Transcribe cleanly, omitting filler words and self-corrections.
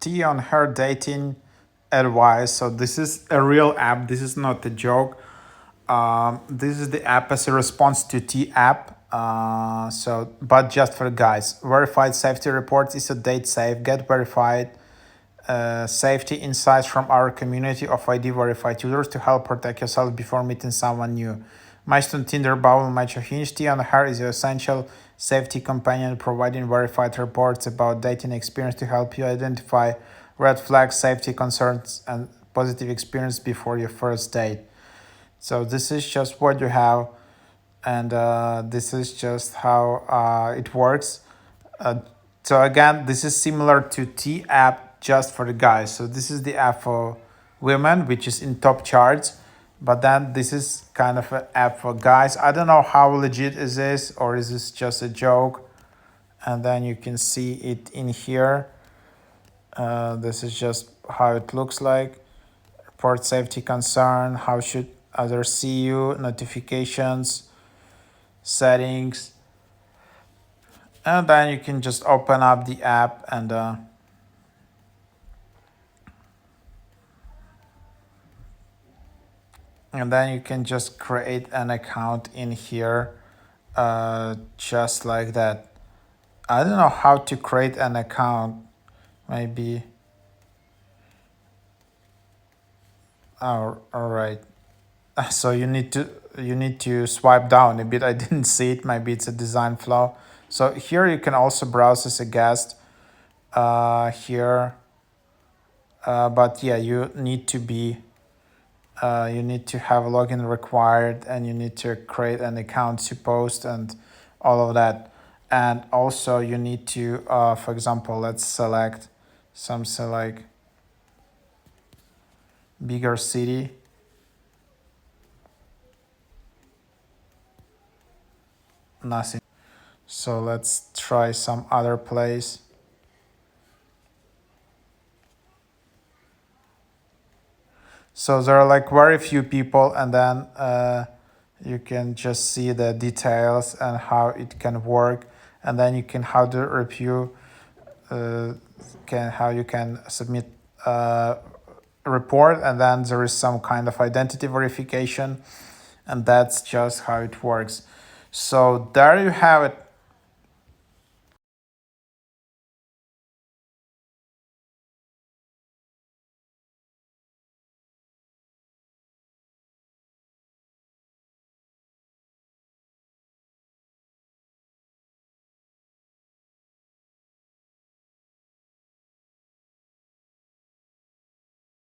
TeaOnHer dating advice. So this is a real app. This is not a joke. This is the app as a response to T app. But just for guys. Verified safety reports is a date safe. Get verified safety insights from our community of ID verified users to help protect yourself before meeting someone new. Milestone Tinder, Bumble, Match, or Hinge. TeaOnHer is your essential safety companion, providing verified reports about dating experience to help you identify red flags, safety concerns, and positive experience before your first date. So this is just what you have, and this is just how it works. So again, this is similar to T app just for the guys. So this is the app for women, which is in top charts. But then this is kind of an app for guys. I don't know how legit is this, or is this just a joke? And then you can see it in here. This is just how it looks like. Report safety concern. How should others see you? Notifications, settings. And then you can just open up the app and then you can just create an account in here, just like that. I don't know how to create an account. Maybe. Oh, all right. So you need to swipe down a bit. I didn't see it. Maybe it's a design flaw. So here you can also browse as a guest. Here, but yeah, you need to be. You need to have a login required, and you need to create an account to post and all of that. And also you need to, for example, let's select something like bigger city. Nothing. So let's try some other place. So there are like very few people, and then you can just see the details and how it can work, and then you can how to review, how you can submit a report, and then there is some kind of identity verification, and that's just how it works. So there you have it.